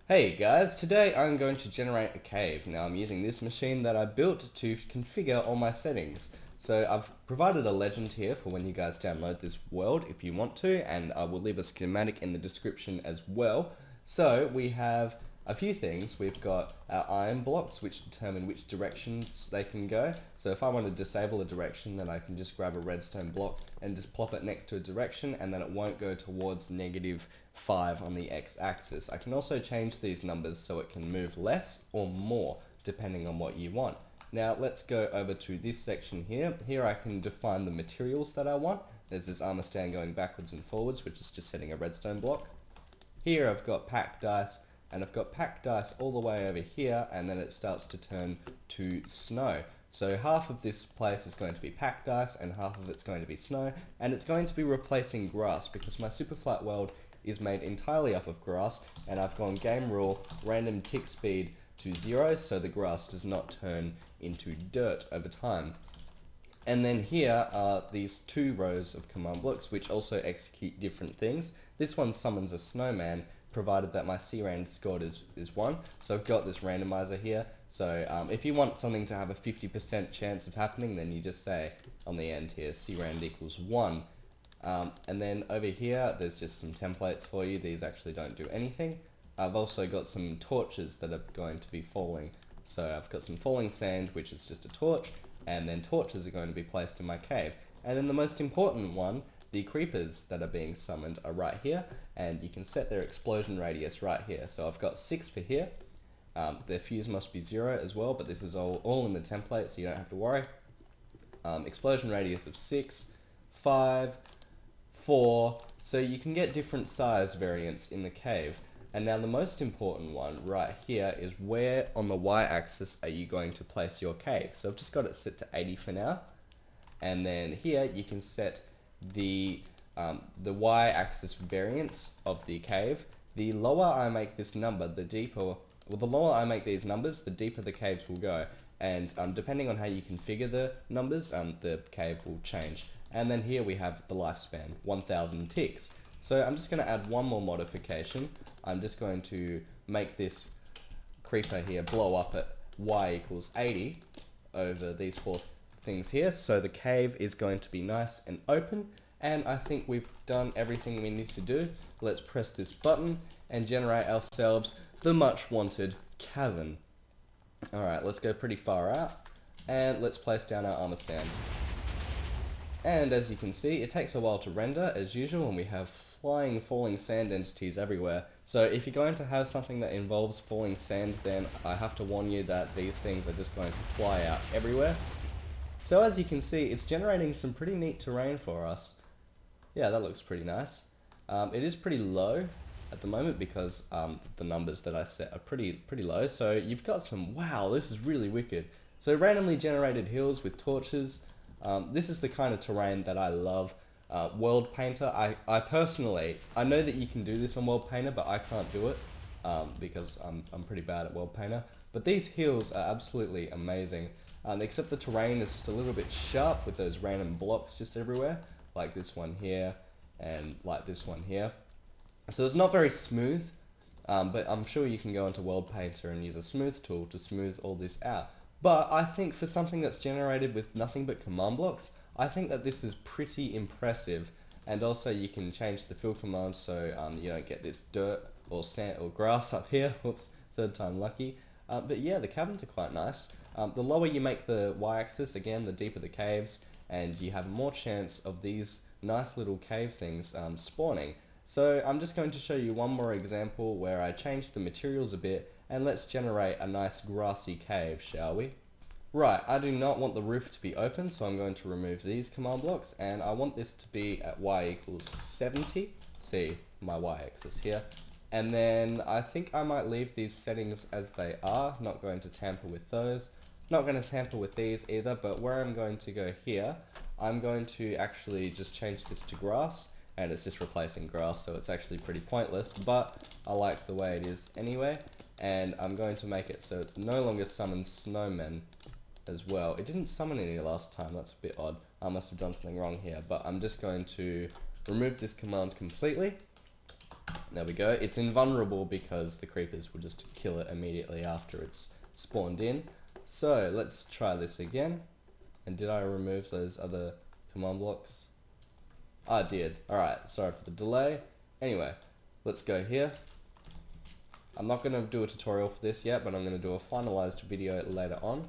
Hey guys, today I'm going to generate a cave. Now I'm using this machine that I built to configure all my settings. So I've provided a legend here for when you guys download this world if you want to, and I will leave a schematic in the description as well. So we have a few things. We've got our iron blocks which determine which directions they can go. So if I want to disable a direction, then I can just grab a redstone block and just plop it next to a direction, and then it won't go towards -5 on the x-axis. I can also change these numbers so it can move less or more depending on what you want. Now let's go over to this section here. Here I can define the materials that I want. There's this armor stand going backwards and forwards, which is just setting a redstone block. Here I've got packed dice, and I've got packed dice all the way over here, and then it starts to turn to snow. So half of this place is going to be packed dice and half of it's going to be snow, and it's going to be replacing grass because my super flat world is made entirely up of grass, and I've gone game rule random tick speed to 0 so the grass does not turn into dirt over time. And then here are these two rows of command blocks which also execute different things. This one summons a snowman provided that my CRAN scored is 1. So I've got this randomizer here. So if you want something to have a 50% chance of happening, then you just say on the end here CRAN equals 1. And then over here there's just some templates for you. These actually don't do anything. I've also got some torches that are going to be falling. So I've got some falling sand, which is just a torch, and then torches are going to be placed in my cave. And then the most important one, the creepers that are being summoned are right here, and you can set their explosion radius right here. So I've got 6 for here. Their fuse must be 0 as well, but this is all in the template, so you don't have to worry. Explosion radius of 6, 5, 4, so you can get different size variants in the cave. And now the most important one right here is where on the y-axis are you going to place your cave. So I've just got it set to 80 for now. And then here you can set the y-axis variance of the cave. The lower I make this number, the lower I make these numbers, the deeper the caves will go. And depending on how you configure the numbers, the cave will change. And then here we have the lifespan, 1000 ticks. So I'm just going to add one more modification. I'm just going to make this creeper here blow up at y equals 80 over these 4 things here. So the cave is going to be nice and open. And I think we've done everything we need to do. Let's press this button and generate ourselves the much wanted cavern. Alright, let's go pretty far out. And let's place down our armor stand. And as you can see, it takes a while to render as usual, and we have flying falling sand entities everywhere. So if you're going to have something that involves falling sand, then I have to warn you that these things are just going to fly out everywhere. So as you can see, it's generating some pretty neat terrain for us. Yeah, that looks pretty nice. It is pretty low at the moment because the numbers that I set are pretty low. So you've got some, wow, this is really wicked. So randomly generated hills with torches. This is the kind of terrain that I love. World Painter, I personally, I know that you can do this on World Painter, but I can't do it because I'm pretty bad at World Painter. But these hills are absolutely amazing, except the terrain is just a little bit sharp with those random blocks just everywhere, like this one here and like this one here. So it's not very smooth, but I'm sure you can go into World Painter and use a smooth tool to smooth all this out. But I think for something that's generated with nothing but command blocks, I think that this is pretty impressive. And also you can change the fill commands so you don't get this dirt or sand or grass up here. Whoops, third time lucky. But yeah, the caverns are quite nice. The lower you make the y-axis, again, the deeper the caves, and you have more chance of these nice little cave things spawning. So I'm just going to show you one more example where I changed the materials a bit, and let's generate a nice grassy cave, shall we? Right, I do not want the roof to be open, so I'm going to remove these command blocks, and I want this to be at y equals 70. See my y-axis here. And then I think I might leave these settings as they are, not going to tamper with those. Not going to tamper with these either, but where I'm going to go here, I'm going to actually just change this to grass, and it's just replacing grass, so it's actually pretty pointless, but I like the way it is anyway. And I'm going to make it so it's no longer summons snowmen as well. It didn't summon any last time, that's a bit odd. I must have done something wrong here, but I'm just going to remove this command completely. There we go. It's invulnerable because the creepers will just kill it immediately after it's spawned in. So let's try this again. And did I remove those other command blocks? I did. Alright, sorry for the delay. Anyway, let's go here. I'm not going to do a tutorial for this yet, but I'm going to do a finalized video later on.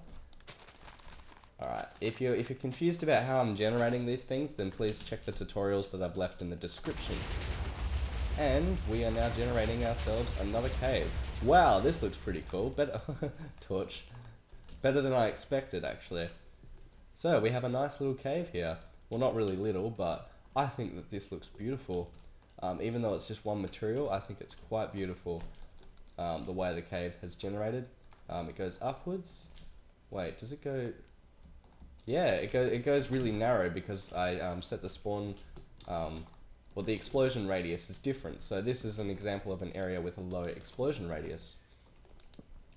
Alright, if you're confused about how I'm generating these things, then please check the tutorials that I've left in the description. And we are now generating ourselves another cave. Wow, this looks pretty cool. Better torch. Better than I expected, actually. So we have a nice little cave here. Well, not really little, but I think that this looks beautiful. Even though it's just one material, I think it's quite beautiful. The way the cave has generated. It goes upwards. Wait, does it go? Yeah, it goes really narrow because I set the spawn. Well, the explosion radius is different. So this is an example of an area with a low explosion radius.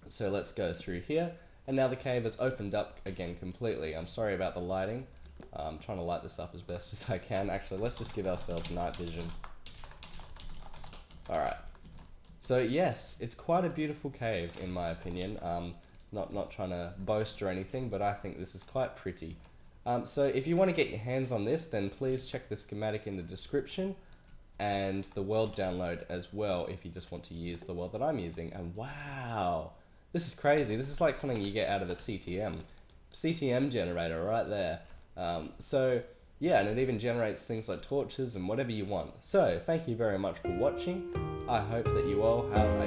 So let's go through here. And now the cave has opened up again completely. I'm sorry about the lighting. I'm trying to light this up as best as I can. Actually, let's just give ourselves night vision. Alright. So yes, it's quite a beautiful cave in my opinion. Not trying to boast or anything, but I think this is quite pretty. So if you want to get your hands on this, then please check the schematic in the description and the world download as well if you just want to use the world that I'm using. And wow, this is crazy. This is like something you get out of a CTM generator right there. So yeah, and it even generates things like torches and whatever you want. So thank you very much for watching. I hope that you all have a